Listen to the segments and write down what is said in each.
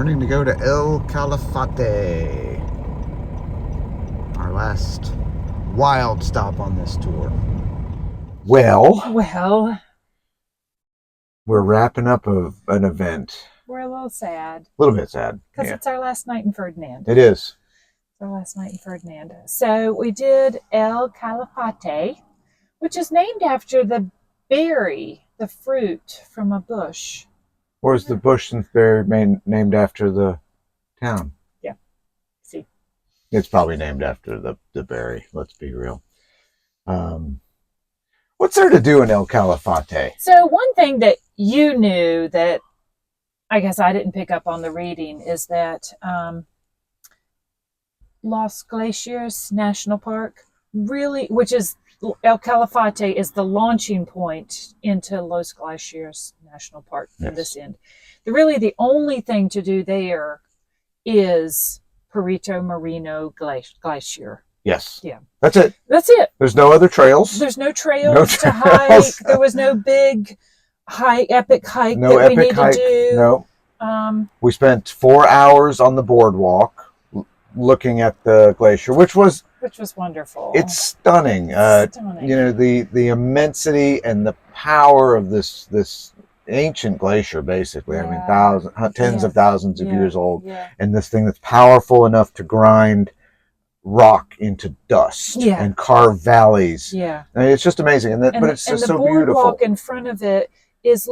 Turning to go to El Calafate. Our last wild stop on this tour. Well, we're wrapping up an event. We're a little sad. A little bit sad. Because it's our last night in Ferdinand. It is. It's our last night in Ferdinand. So we did El Calafate, which is named after the berry, the fruit from a bush. Or is the bush and berry named after the town? Yeah. See. It's probably named after the berry, let's be real. What's there to do in El Calafate? So one thing that you knew that I guess I didn't pick up on the reading is that Los Glaciers National Park really, which is El Calafate is the launching point into Los Glaciers National Park from this end. Really the only thing to do there is Perito Moreno Glacier. Yes. Yeah. That's it. That's it. There's no other trails. There's no trails to hike. There was no big epic hike that we needed to do. No. We spent 4 hours on the boardwalk looking at the glacier, which was wonderful. It's stunning. Stunning. You know, the immensity and the power of this ancient glacier, basically. Yeah. I mean, tens of thousands of years old. Yeah. And this thing that's powerful enough to grind rock into dust and carve valleys. Yeah. I mean, it's just amazing. But it's just so beautiful. And the boardwalk in front of it is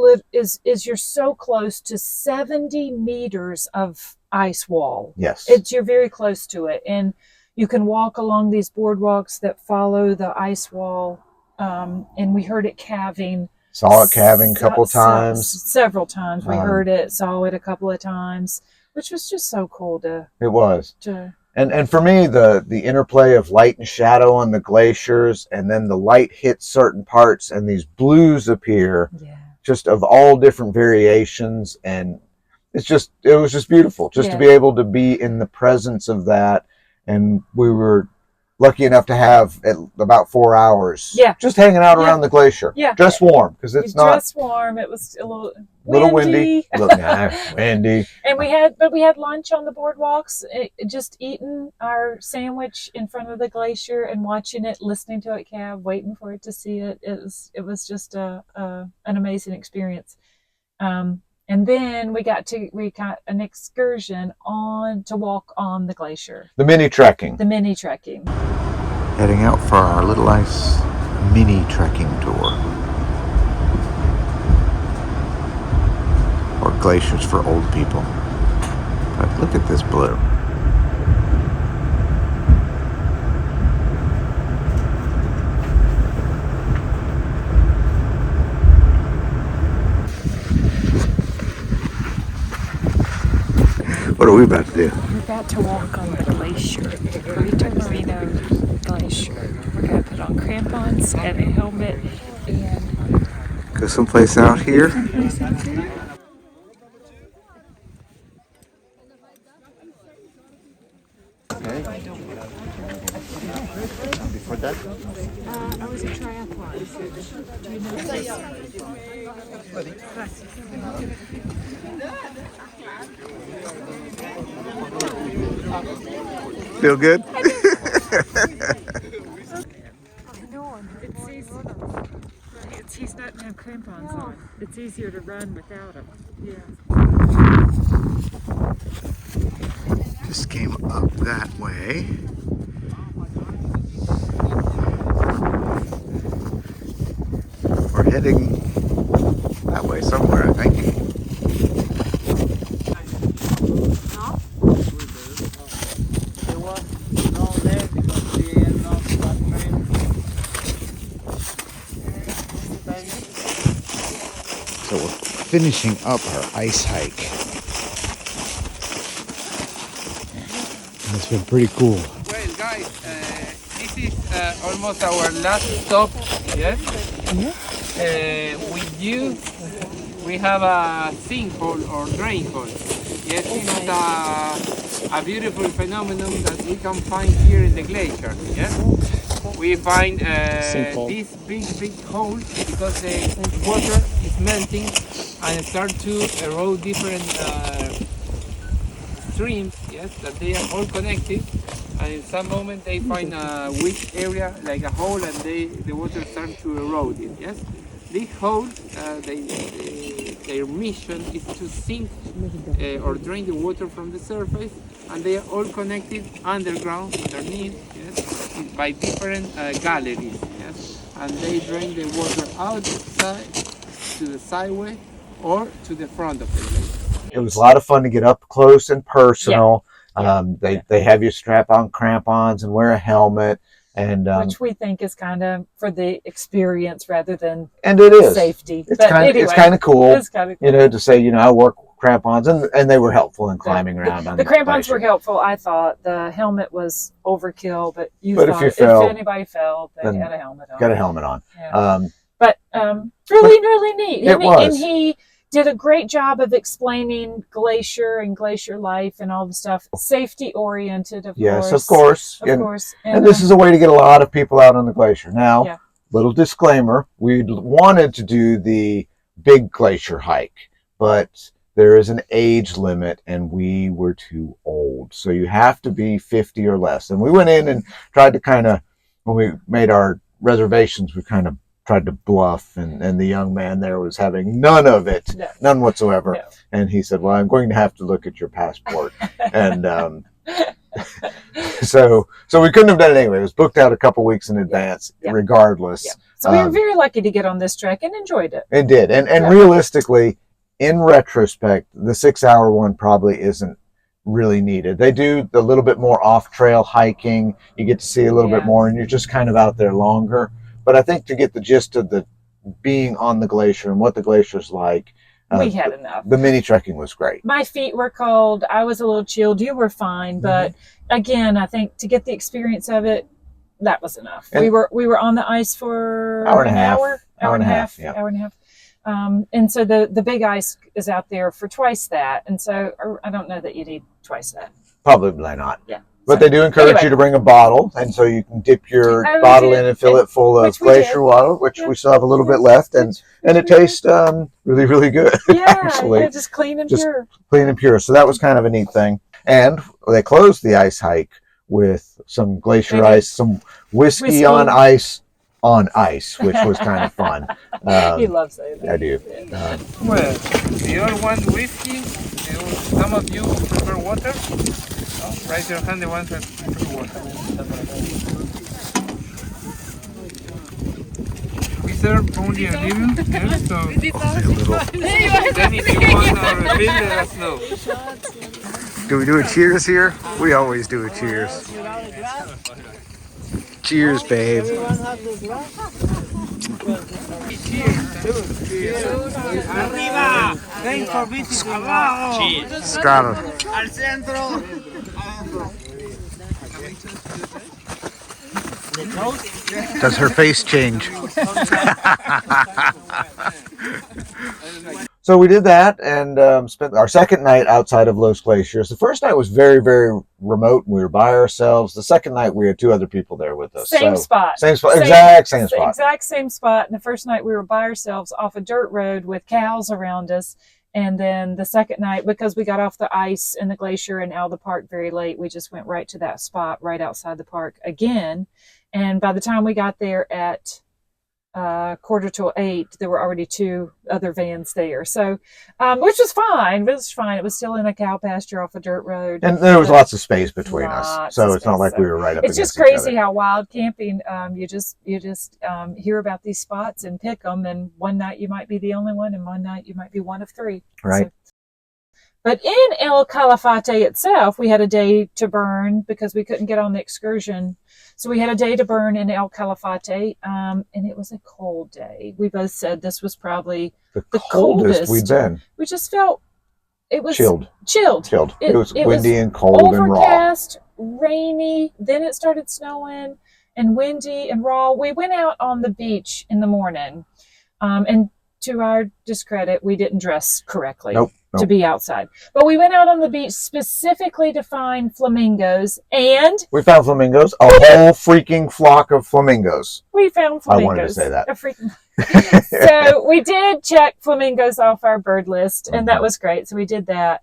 you're so close to 70 meters of ice wall. Yes. You're very close to it. And you can walk along these boardwalks that follow the ice wall. And we heard it calving. Saw it calving a couple times. Several times. We heard it, saw it a couple of times, which was just so cool It was. to And for me, the interplay of light and shadow on the glaciers, and then the light hits certain parts and these blues appear, just of all different variations. And it was just beautiful just to be able to be in the presence of that. And we were lucky enough to have about 4 hours just hanging out around the glacier. Yeah. Dress warm, because it's not dress warm. It was a little windy. Windy. And we had lunch on the boardwalks, just eating our sandwich in front of the glacier and watching it, listening to it calve, waiting for it to see it. It was just an amazing experience. And then we got an excursion to walk on the glacier. The mini trekking. Heading out for our Little Ice mini trekking tour. Or glaciers for old people. But look at this blue. What are we about to do? We're about to walk on the glacier, the Perito Moreno Glacier. We're going to put on crampons and a helmet and go someplace out here. Okay. Before that? I was a triathlon. Do you know Feel good? He's not going to have crampons on. It's easier to run without them. Just came up that way. We're heading that way somewhere, I think. So we're finishing up our ice hike. And it's been pretty cool. Well, guys, this is almost our last stop. Yes. With you, we have a sinkhole or drain hole. Yes, it's a beautiful phenomenon that we can find here in the glacier. Yes. We find this big hole because the water is melting and start to erode different streams, yes, that they are all connected. And in some moment they find a weak area, like a hole, and the water starts to erode it, yes. This hole, their mission is to sink or drain the water from the surface, and they are all connected underground, underneath, yes, by different galleries, yes, and they drain the water outside to the sideway or to the front of the glacier. It was a lot of fun to get up close and personal. Yeah. They have you strap on crampons and wear a helmet, and which we think is kind of for the experience rather than and it is safety. It's but kind anyway, it's kind of cool, it's kind of cool. you know, to say, you know, I work crampons, and they were helpful in climbing around. The crampons were helpful. I thought the helmet was overkill, but if anybody fell, they had a helmet on. Got a helmet on. Yeah. Really neat. And he did a great job of explaining Glacier and glacier life and all the stuff. Safety oriented, of course. Yes, of course. Of course. And this is a way to get a lot of people out on the glacier. Now, little disclaimer, we wanted to do the big glacier hike, but there is an age limit and we were too old. So you have to be 50 or less. And we went in and tried to kind of, when we made our reservations, we kind of tried to bluff, and the young man there was having none of it, none whatsoever. No. And he said, well, I'm going to have to look at your passport. And so we couldn't have done it anyway. It was booked out a couple weeks in advance, regardless. Yeah. So we were very lucky to get on this trek and enjoyed it. It did. And realistically, in retrospect, the 6-hour one probably isn't really needed. They do a little bit more off-trail hiking. You get to see a little bit more, and you're just kind of out there longer. But I think to get the gist of the being on the glacier and what the glacier's like, we had enough. The mini trekking was great. My feet were cold. I was a little chilled. You were fine. But again, I think to get the experience of it, that was enough. And we were on the ice for hour and a half. Hour and a half. And so the big ice is out there for twice that. And so I don't know that you need twice that. Probably not. Yeah. But they do encourage you to bring a bottle, and so you can dip your bottle in and fill it full of glacier water, which we still have a little bit left, and it tastes really, really good. Yeah, actually. Just clean and pure. Clean and pure. So that was kind of a neat thing. And they closed the ice hike with some glacier ice, some whiskey on ice, which was kind of fun. He loves it. I do. Well, the other one, whiskey. Some of you prefer water. Raise your hand, the ones that prefer water. We serve only a little, so then if you want a refill, let us know. Do we do a cheers here? We always do a cheers. Cheers, babe. Cheers. Arriba. Thanks for visiting. Cheers. Scott. Al centro. Does her face change? So we did that and spent our second night outside of Los Glaciers. The first night was very, very remote. We were by ourselves. The second night we had 2 other people there with us. Same spot. Exact same spot. Exact same spot. And the first night we were by ourselves off a dirt road with cows around us. And then the second night, because we got off the ice in the glacier and out of the park very late, we just went right to that spot right outside the park again. And by the time we got there at 7:45, there were already 2 other vans there. So, which was fine. It was fine. It was still in a cow pasture off a dirt road. And there was lots of space between us. So it's not like we were right up against each other. It's just crazy how wild camping, you just hear about these spots and pick them. And one night you might be the only one, and one night you might be one of 3. Right. So, but in El Calafate itself, we had a day to burn because we couldn't get on the excursion. So we had a day to burn in El Calafate, and it was a cold day. We both said this was probably the coldest we'd been. We just felt it was chilled. It was windy and cold and raw. Overcast, rainy. Then it started snowing and windy and raw. We went out on the beach in the morning, and to our discredit, we didn't dress correctly. Nope. To be outside. But we went out on the beach specifically to find flamingos, and we found flamingos, a whole freaking flock of flamingos. We found flamingos. I wanted to say that. So we did check flamingos off our bird list, and that was great. So we did that.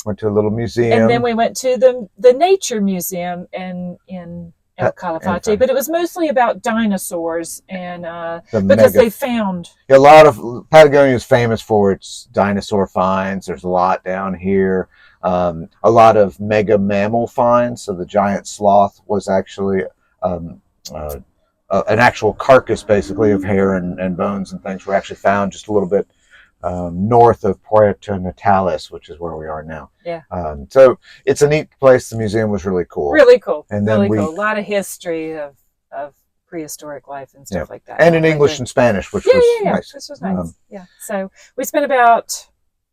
Went to a little museum. And then we went to the Nature Museum in El Calafate, but it was mostly about dinosaurs and because they found a lot of Patagonia is famous for its dinosaur finds. There's a lot down here. A lot of mega mammal finds. So the giant sloth was actually an actual carcass, basically, of hair and bones and things were actually found just a little bit north of Puerto Natales, which is where we are now. Yeah. So it's a neat place. The museum was really cool. Really cool. And then really cool. A lot of history of prehistoric life and stuff like that. And in English and Spanish, which was nice. This was nice. Yeah. So we spent about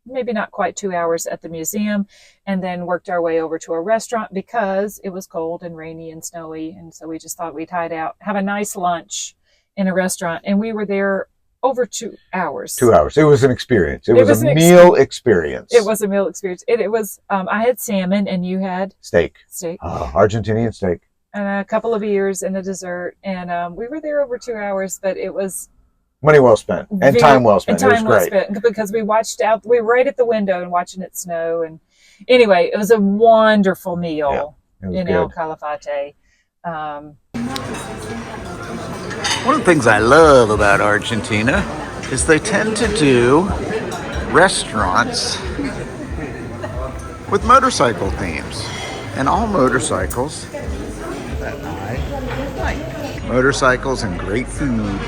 maybe not quite 2 hours at the museum and then worked our way over to a restaurant because it was cold and rainy and snowy. And so we just thought we'd hide out, have a nice lunch in a restaurant. And we were there over 2 hours. 2 hours. It was an experience. It was a meal experience. It was a meal experience. It was, I had salmon and you had? Steak. Argentinian steak. And a couple of beers and a dessert. And we were there over 2 hours, but it was money well spent and time well spent. And time it was great. Well spent because we watched out. We were right at the window and watching it snow. And anyway, it was a wonderful meal in El Calafate. One of the things I love about Argentina is they tend to do restaurants with motorcycle themes. And all motorcycles that I like. Motorcycles and great food.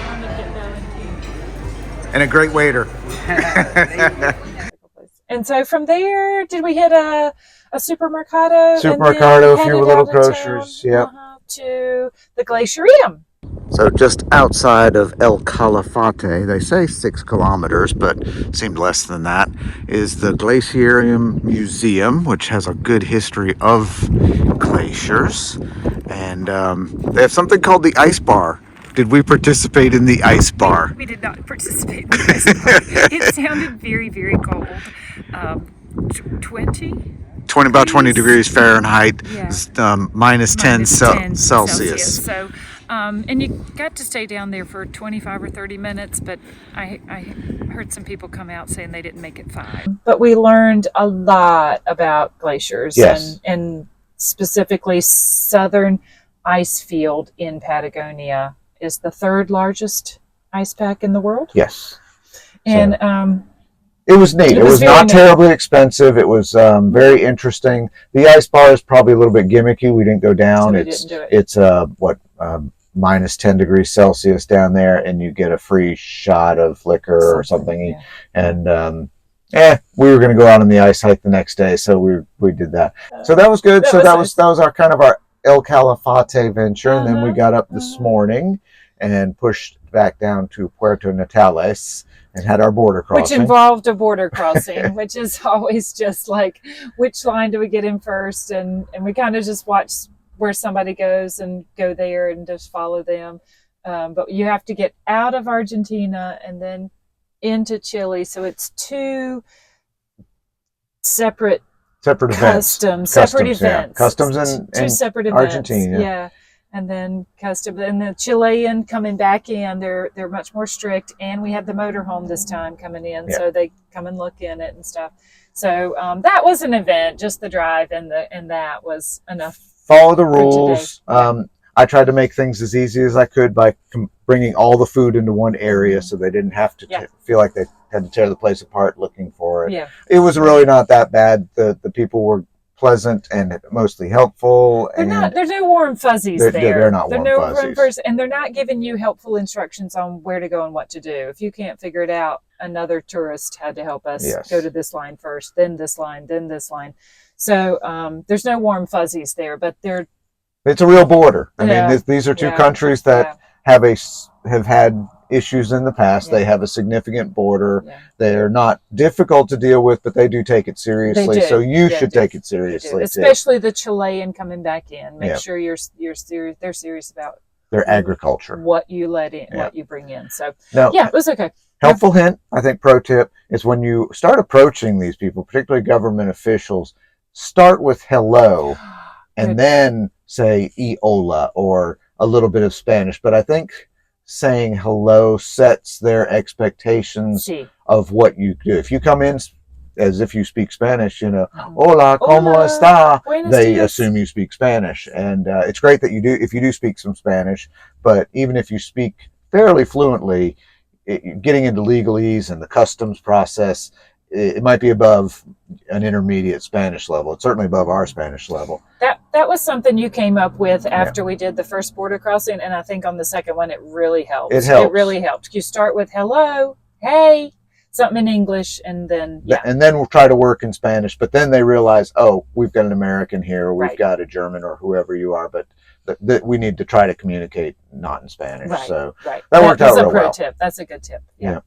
And a great waiter. And so from there, did we hit a supermercado? Supermercado, a few little groceries. Yep. To the Glacierium. So just outside of El Calafate, they say 6 kilometers, but seemed less than that, is the Glacierium Museum, which has a good history of glaciers. And they have something called the Ice Bar. Did we participate in the Ice Bar? We did not participate in the Ice Bar. It sounded very, very cold. 20 degrees Fahrenheit, minus 10 Celsius. So, and you got to stay down there for 25 or 30 minutes, but I heard some people come out saying they didn't make it 5. But we learned a lot about glaciers and specifically southern ice field in Patagonia is the 3rd largest ice pack in the world. Yes. And it was neat. It was not terribly expensive. It was very interesting. The Ice Bar is probably a little bit gimmicky. We didn't go down. So it's minus 10 degrees Celsius down there, and you get a free shot of liquor or something. Yeah. And we were going to go out on the ice hike the next day, so we did that. So that was good. That was our kind of our El Calafate venture, and then we got up this morning and pushed back down to Puerto Natales and had our border crossing. Which involved a border crossing, which is always just like, which line do we get in first? And we kind of just watch where somebody goes and go there and just follow them. But you have to get out of Argentina and then into Chile. So it's 2 separate events. Customs and 2 separate events. Argentina. Yeah. And then customs, and the Chilean coming back in, they're much more strict. And we had the motorhome this time coming in, so they come and look in it and stuff. So that was an event. Just the drive and that was enough. Follow the rules. I tried to make things as easy as I could by bringing all the food into one area, so they didn't have to feel like they had to tear the place apart looking for it. Yeah. It was really not that bad. The people were pleasant and mostly helpful. There's no warm fuzzies there. They're not warm fuzzies. And they're not giving you helpful instructions on where to go and what to do. If you can't figure it out, another tourist had to help us go to this line first, then this line, then this line. So there's no warm fuzzies there, but it's a real border. I mean, these are 2 countries that have had issues in the past. They have a significant border. They're not difficult to deal with, but they do take it seriously. So you should take it seriously, especially the Chilean coming back in. Make sure you're serious. They're serious about their agriculture, what you let in, what you bring in. So it was okay. Helpful hint, I think, pro tip is when you start approaching these people, particularly government officials, start with hello and then say hola or a little bit of Spanish. But I think saying hello sets their expectations of what you do. If you come in as if you speak Spanish, you know, hola, ¿cómo Hola, está? buenos They dias. assume you speak Spanish. And it's great that you do, if you do speak some Spanish, but even if you speak fairly fluently, getting into legalese and the customs process, it might be above an intermediate Spanish level. It's certainly above our Spanish level. That was something you came up with after we did the first border crossing, and I think on the second one it really helped. It helps. It really helped. You start with hello, hey, something in English, and then and then we'll try to work in Spanish. But then they realize, oh, we've got an American here, or we've Right. got a German, or whoever you are, but we need to try to communicate not in Spanish. Right. So Right. that worked out real That's a pro well. tip. That's a good tip. Yeah.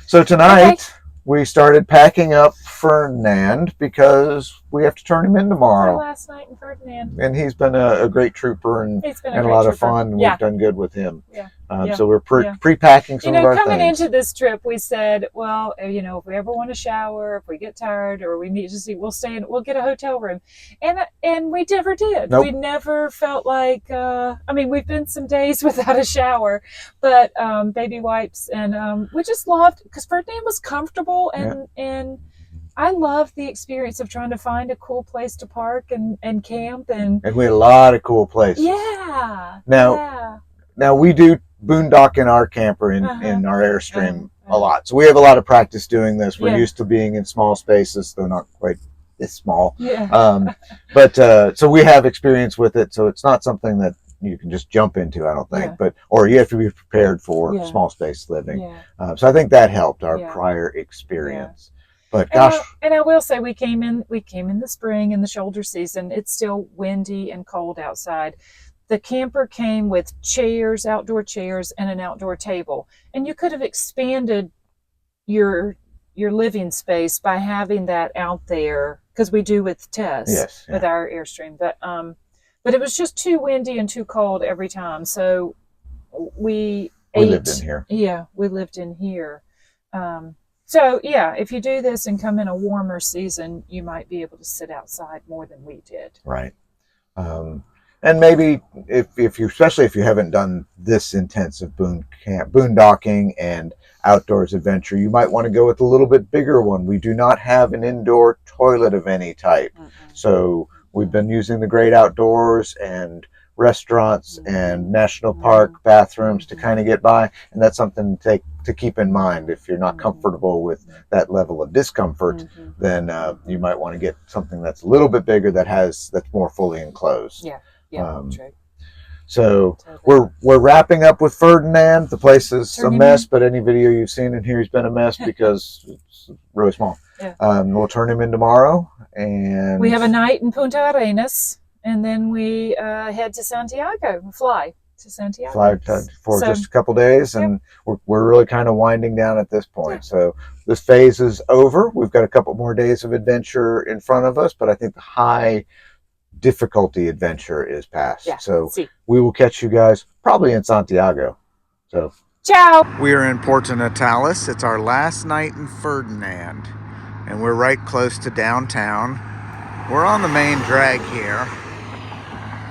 So tonight we started packing up Ferdinand because we have to turn him in Our tomorrow. last night in Ferdinand. And he's been a great trooper and He's been a great lot of trooper. fun. And we've done good with him. Yeah. So we're pre-packing some of our coming things. into this trip, we said, well, you know, if we ever want to shower, if we get tired, or we need to see, we'll stay in, we'll get a hotel room, and we never did. Nope. We never felt like. I mean, we've been some days without a shower, but baby wipes, and we just loved because Ferdinand was comfortable, and I loved the experience of trying to find a cool place to park and camp, and we had a lot of cool places. Yeah. Now we do boondock in our camper in our Airstream a lot. So we have a lot of practice doing this. We're used to being in small spaces, though not quite this small. Yeah. But so we have experience with it. So it's not something that you can just jump into, I don't think. Or you have to be prepared for small space living. Yeah. So I think that helped our prior experience. But gosh. And I will say we came in the spring in the shoulder season. It's still windy and cold outside. The camper came with chairs, outdoor chairs, and an outdoor table. And you could have expanded your living space by having that out there, because we do with Tess, with our Airstream. But it was just too windy and too cold every time. So we lived in here. Yeah, we lived in here. So yeah, if you do this and come in a warmer season, you might be able to sit outside more than we did. Right. And maybe if you, especially if you haven't done this intensive boondocking and outdoors adventure, you might want to go with a little bit bigger one. We do not have an indoor toilet of any type. So we've been using the great outdoors and restaurants and national park bathrooms to kind of get by. And that's something to keep in mind. If you're not comfortable with that level of discomfort, then you might want to get something that's a little bit bigger that's more fully enclosed. True. So we're wrapping up with Ferdinand. The place is a mess, but any video you've seen in here has been a mess because it's really small. We'll turn him in tomorrow, and we have a night in Punta Arenas, and then we head to Santiago. Fly to Santiago for just a couple days, and we're really kind of winding down at this point. So this phase is over. We've got a couple more days of adventure in front of us, but I think the high difficulty adventure is past. So we will catch you guys probably in Santiago. So ciao. We are in Puerto Natales. It's our last night in Ferdinand, and we're right close to downtown. We're on the main drag here.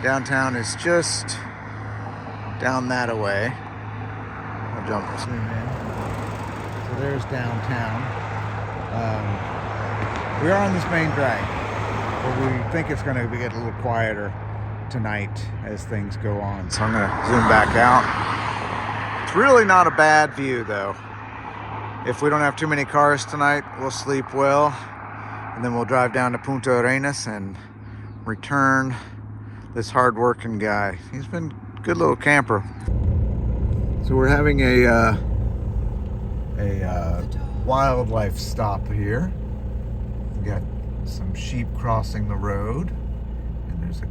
Downtown is just down that way. I'll zoom in. So there's downtown. We are on this main drag. But we think it's going to get a little quieter tonight as things go on. So I'm going to zoom back out. It's really not a bad view, though. If we don't have too many cars tonight, we'll sleep well. And then we'll drive down to Punta Arenas and return this hard-working guy. He's been a good little camper. So we're having a wildlife stop here. We got some sheep crossing the road, and there's a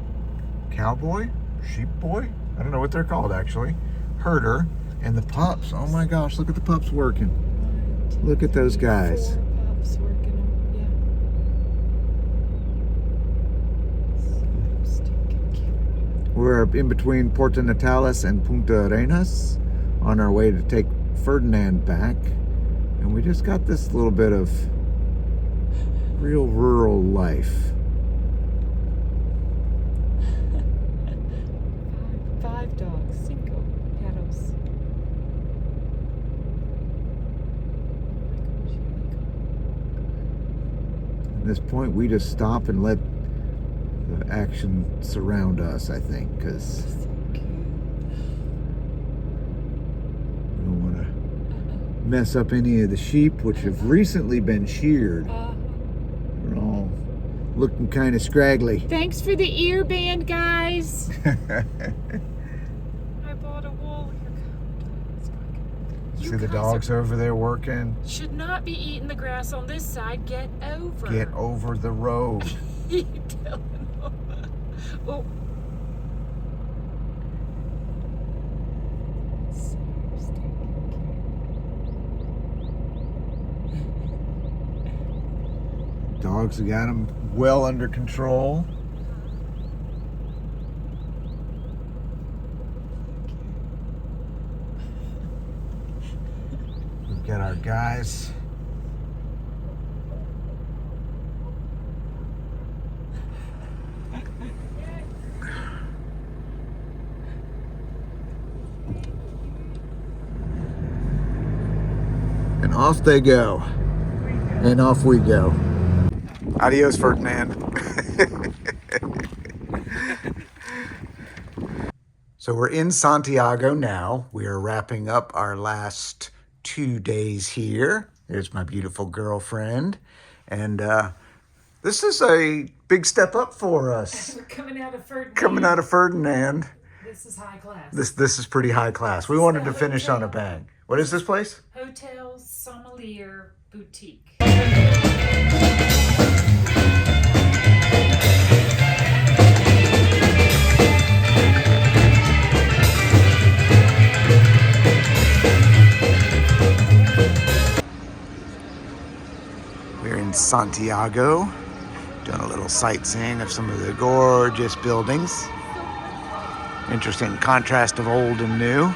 cowboy, sheep boy, I don't know what they're called actually, herder, and the pups. Oh my gosh, look at the pups working. Look at those guys. 4 pups working. We're in between Puerto Natales and Punta Arenas on our way to take Ferdinand back, and we just got this little bit of real rural life. 5 dogs, 5 perros. this point, we just stop and let the action surround us, I think, because we don't want to mess up any of the sheep, which have recently been sheared. They're all looking kind of scraggly. Thanks for the ear band, guys. I bought a wool. See the dogs over there working? Should not be eating the grass on this side. Get over. Get over the road. You tell them. Oh. Dogs have got them well under control. We've got our guys. And off they go. And off we go. Adios, Ferdinand. So we're in Santiago now. We are wrapping up our last 2 days here. There's my beautiful girlfriend. And this is a big step up for us. We're coming out of Ferdinand. Coming out of Ferdinand. This is high class. This is pretty high class. We wanted to finish on a bang. What is this place? Hotel Sommelier Boutique. We're in Santiago, doing a little sightseeing of some of the gorgeous buildings. Interesting contrast of old and new.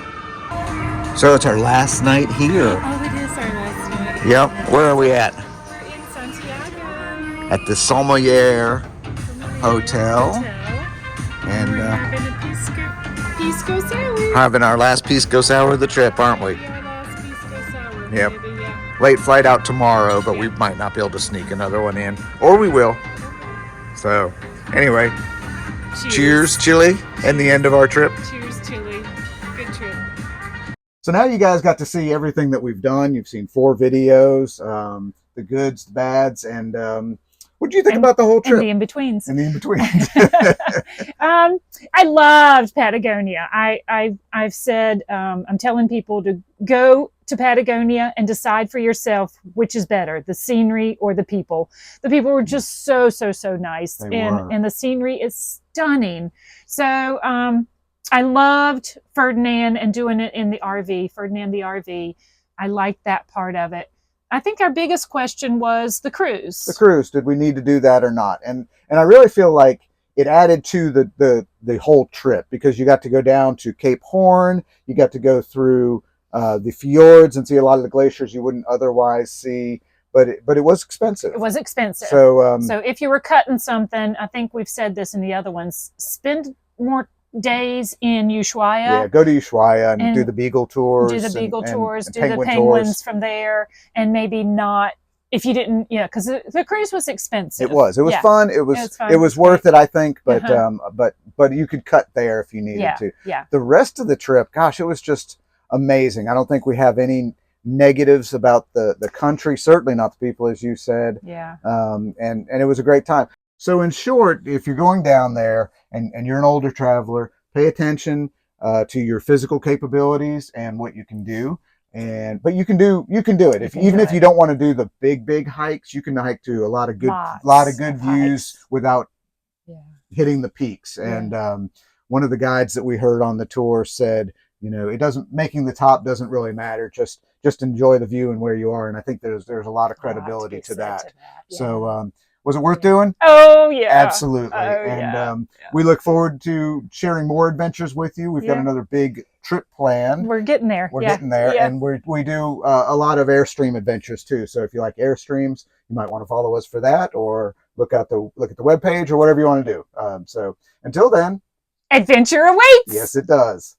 So it's our last night here. Oh, it is our last night. Yep. Where are we at? We're in Santiago. At the Sommelier Hotel. And And we're having a pisco sour. having our last pisco sour of the trip, aren't we? Our last pisco sour. Yep. Baby, yeah. Late flight out tomorrow, but we might not be able to sneak another one in. Or we will. So, anyway, cheers, Chile, and the end of our trip. Cheers, Chile. Good trip. So now you guys got to see everything that we've done. You've seen 4 videos, the goods, the bads, and what do you think about the whole trip? And the in-betweens. And the in-between. I loved Patagonia. I've said, I'm telling people to go to Patagonia and decide for yourself which is better, the scenery or the people. The people were just so nice. And the scenery is stunning. So I loved Ferdinand and doing it in the RV, Ferdinand the RV. I liked that part of it. I think our biggest question was the cruise. The cruise, did we need to do that or not? And I really feel like it added to the whole trip, because you got to go down to Cape Horn, you got to go through the fjords and see a lot of the glaciers you wouldn't otherwise see, but it was expensive. It was expensive. So if you were cutting something, I think we've said this in the other ones, spend more days in Ushuaia. Yeah, go to Ushuaia and do the Beagle tours. Do the Beagle tours, and do the penguins from there, and maybe not, if you didn't, because the cruise was expensive. It was fun. It was worth it, I think, but but you could cut there if you needed to. Yeah. The rest of the trip, gosh, it was just amazing. I don't think we have any negatives about the country, certainly not the people, as you said. Yeah. And it was a great time. So in short, if you're going down there and you're an older traveler, pay attention to your physical capabilities and what you can do. But you can do it. Even if you don't want to do the big hikes, you can hike to a lot of good views without hitting the peaks. And one of the guides that we heard on the tour said, making the top doesn't really matter. Just enjoy the view and where you are. And I think there's a lot of credibility to that. Yeah. So was it worth doing? Oh yeah, absolutely. We look forward to sharing more adventures with you. We've got another big trip planned. We're getting there. We're getting there, and we do a lot of Airstream adventures too. So if you like Airstreams, you might want to follow us for that, or look at the webpage or whatever you want to do. So until then, adventure awaits. Yes, it does.